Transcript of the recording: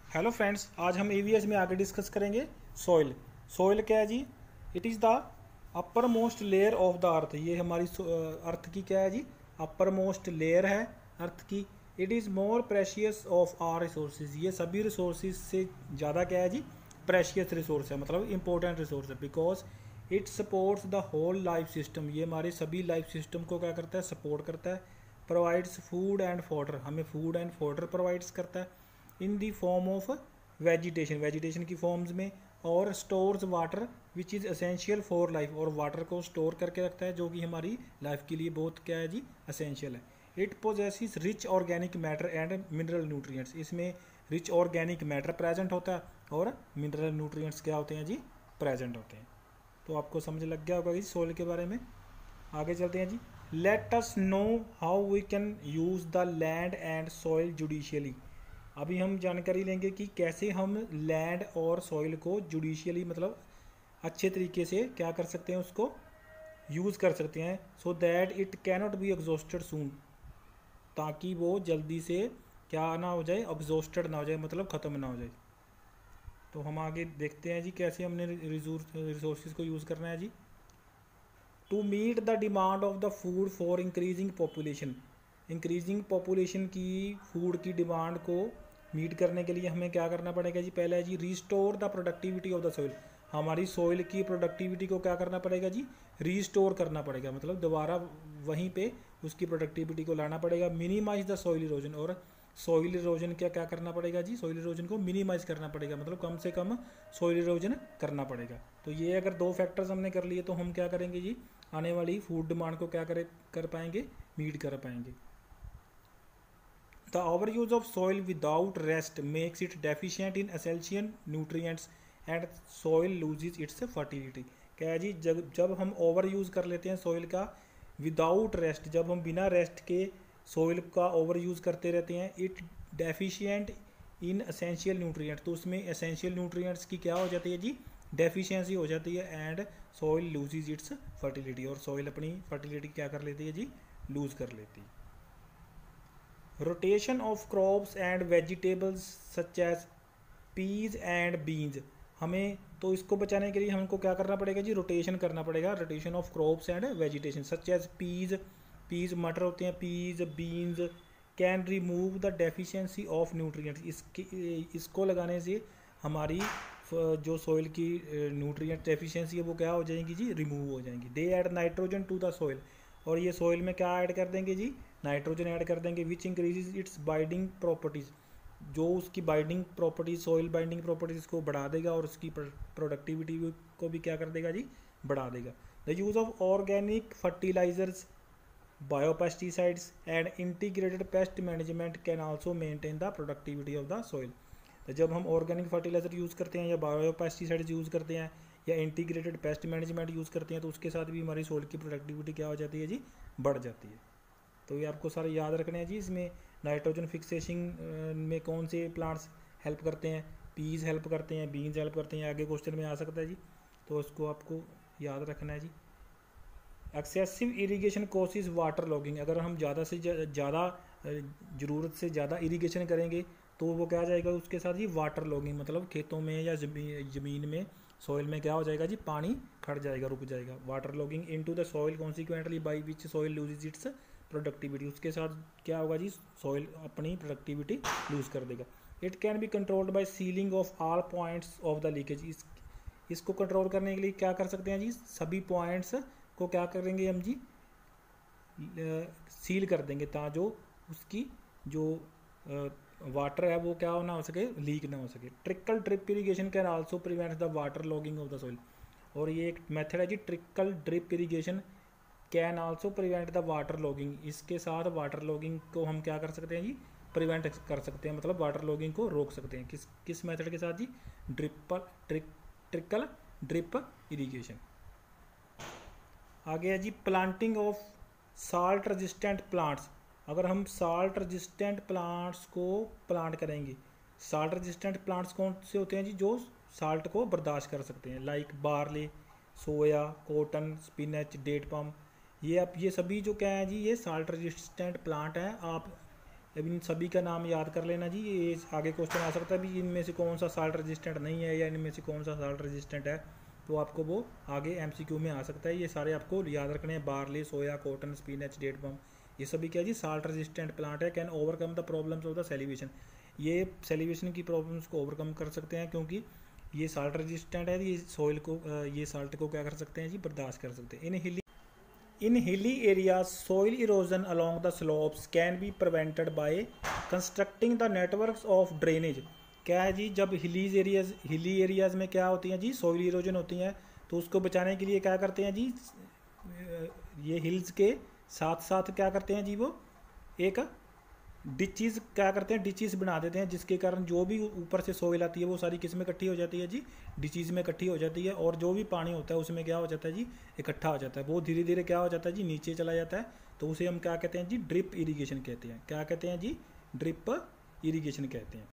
Hello friends, आज हम EVS में आगे डिस्कस करेंगे सॉइल। सॉइल क्या है जी? It is the uppermost layer of the earth. ये हमारी अर्थ की क्या है जी? अपर मोस्ट लेयर है अर्थ की। It is more precious of our resources. ये सभी रिसोर्सेज से ज़्यादा क्या है जी? प्रेशियस रिसोर्स है, मतलब इंपॉर्टेंट रिसोर्स है। Because it supports the whole life system. ये हमारे सभी लाइफ सिस्टम को क्या करता है? सपोर्ट करता है। प्रोवाइड्स फूड एंड फॉडर, हमें फूड एंड फॉडर प्रोवाइड्स करता है in the form of vegetation, vegetation की फॉर्म्स में। और stores water which is essential for life, और वाटर को स्टोर करके रखता है जो कि हमारी लाइफ के लिए बहुत क्या है जी? असेंशियल है। It possesses rich organic matter and mineral nutrients. इसमें रिच ऑर्गेनिक मैटर प्रेजेंट होता है और मिनरल न्यूट्रिएंट्स क्या होते हैं जी? प्रेजेंट होते हैं। तो आपको समझ लग गया होगा इस सोइल के बारे में। आगे चलते हैं जी। Let us know how we can use the land and soil judiciously. अभी हम जानकारी लेंगे कि कैसे हम लैंड और सॉइल को जुडिशियली, मतलब अच्छे तरीके से क्या कर सकते हैं, उसको यूज़ कर सकते हैं। So that it cannot be exhausted soon, ताकि वो जल्दी से क्या ना हो जाए? एग्जॉस्टेड ना हो जाए, मतलब ख़त्म ना हो जाए। तो हम आगे देखते हैं जी कैसे हमने रिसोर्सेज को यूज़ करना है जी। To meet the demand of the food for increasing population. Increasing population की फूड की डिमांड को मीट करने के लिए हमें क्या करना पड़ेगा जी? पहला है जी restore the productivity of the soil. हमारी सॉइल की प्रोडक्टिविटी को क्या करना पड़ेगा जी? रिस्टोर करना पड़ेगा, मतलब दोबारा वहीं पे उसकी प्रोडक्टिविटी को लाना पड़ेगा। मिनिमाइज द सॉइल इरोजन, और सॉइल इरोजन क्या क्या करना पड़ेगा जी? सॉइल इरोजन को मिनिमाइज करना पड़ेगा, मतलब कम से कम सॉइल इरोजन करना पड़ेगा। तो ये अगर दो फैक्टर्स हमने कर लिए तो हम क्या करेंगे जी? आने वाली फूड डिमांड को क्या कर पाएंगे? मीट कर पाएंगे। The over use of soil without rest makes it deficient in essential nutrients and soil loses its fertility. क्या है जी? जब हम ओवर यूज़ कर लेते हैं सॉइल का विदाउट रेस्ट, जब हम बिना रेस्ट के सॉइल का ओवर यूज़ करते रहते हैं, it deficient in essential nutrients, तो उसमें एसेंशियल न्यूट्रिएंट्स की क्या हो जाती है जी? डेफिशिएंसी हो जाती है। And soil loses its fertility, और सॉइल अपनी फर्टिलिटी क्या कर लेती है जी? लूज़ कर लेती है। Rotation of crops and vegetables such as peas and beans. हमें तो इसको बचाने के लिए हमको क्या करना पड़ेगा जी? रोटेशन करना पड़ेगा। Rotation of crops and vegetation such as peas, peas मटर होते हैं, peas beans can remove the deficiency of nutrients. इसको लगाने से हमारी जो सॉइल की न्यूट्रिएंट डेफिशिएंसी है वो क्या हो जाएंगी जी? रिमूव हो जाएंगी। They add nitrogen to the soil, और ये सॉइल में क्या ऐड कर देंगे जी? नाइट्रोजन ऐड कर देंगे। विच इंक्रीजेज इट्स बाइंडिंग प्रॉपर्टीज़, जो उसकी binding properties, soil binding properties को बढ़ा देगा और उसकी प्रोडक्टिविटी को भी क्या कर देगा जी? बढ़ा देगा। The use of organic fertilizers, biopesticides and integrated pest management can also maintain the productivity of the soil. तो जब हम ऑर्गेनिक फर्टिलाइजर यूज़ करते हैं या बायोपेस्टिसाइड्स यूज़ करते हैं या इंटीग्रेटेड पेस्ट मैनेजमेंट यूज़ करते हैं, तो उसके साथ भी हमारी सॉइल की प्रोडक्टिविटी क्या हो जाती है जी? बढ़ जाती है। तो ये आपको सारे याद रखने हैं जी। इसमें नाइट्रोजन फिक्सेशन में कौन से प्लांट्स हेल्प करते हैं? पीज हेल्प करते हैं, बीन्स हेल्प करते हैं, आगे क्वेश्चन में आ सकता है जी। तो उसको आपको याद रखना है जी। Excessive irrigation causes water logging. अगर हम ज़्यादा से ज़्यादा ज़रूरत से ज़्यादा इरीगेशन करेंगे तो वो क्या आ जाएगा उसके साथ जी? वाटर लॉगिंग, मतलब खेतों में या ज़मीन में, सॉइल में क्या हो जाएगा जी? पानी खड़ जाएगा, रुक जाएगा। Water logging into the soil consequently by which soil loses it's productivity. उसके साथ क्या होगा जी? सॉइल अपनी प्रोडक्टिविटी लूज़ कर देगा। It can be controlled by ceiling of all points of the leakage. इसको कंट्रोल करने के लिए क्या कर सकते हैं जी? सभी पॉइंट्स को क्या करेंगे हम जी? सील कर देंगे, ता जो उसकी जो वाटर है वो क्या ना हो सके? लीक ना हो सके। Trickle drip irrigation can also prevent the water logging of the soil. और ये एक मेथड है जी, trickle drip irrigation can also prevent the water logging. इसके साथ वाटर लॉगिंग को हम क्या कर सकते हैं जी? प्रिवेंट कर सकते हैं, मतलब वाटर लॉगिंग को रोक सकते हैं। किस मेथड के साथ जी? Trickle drip irrigation. आगे है जी planting of salt resistant plants. अगर हम साल्ट रजिस्टेंट प्लांट्स को प्लांट करेंगे, साल्ट रजिस्टेंट प्लांट्स कौन से होते हैं जी? जो साल्ट को बर्दाश्त कर सकते हैं, लाइक बार्ले, सोया, कॉटन, स्पिनच, डेट पम। ये सभी जो क्या है जी? ये साल्ट रजिस्टेंट प्लांट हैं। आप अब इन सभी का नाम याद कर लेना जी, ये आगे क्वेश्चन आ सकता है भी इनमें से कौन सा साल्ट रेजिस्टेंट नहीं है या इनमें से कौन सा साल्ट रेजिस्टेंट है, तो आपको वो आगे एमसीक्यू में आ सकता है। ये सारे आपको याद रखने हैं, बार्ली, सोया, कॉटन, स्पिनच, डेट पम, ये सभी क्या जी साल्ट रेजिस्टेंट प्लांट है। Can overcome the problems of the celebration, ये सेलिब्रेशन की प्रॉब्लम्स को ओवरकम कर सकते हैं क्योंकि ये साल्ट रेजिस्टेंट है। ये सॉइल को ये साल्ट को क्या कर सकते हैं जी बर्दाश्त कर सकते हैं। In hilly areas soil erosion along the slopes can be prevented by constructing the networks of drainage. क्या है जी, जब हिली एरियाज में क्या होती हैं जी सॉइल इरोजन होती हैं, तो उसको बचाने के लिए क्या करते हैं जी, ये हिल्स के साथ साथ क्या करते हैं जी वो एक डिचीज़ क्या करते हैं, डिचीज़ बना देते हैं, जिसके कारण जो भी ऊपर से सोइल आती है वो सारी किस में इकट्ठी हो जाती है जी, डिचीज़ में इकट्ठी हो जाती है, और जो भी पानी होता है उसमें क्या हो जाता है जी इकट्ठा हो जाता है, वो धीरे धीरे क्या हो जाता है जी नीचे चला जाता है। तो उसे हम क्या कहते हैं जी ड्रिप इरीगेशन कहते हैं। क्या कहते हैं जी, ड्रिप इरीगेशन कहते हैं।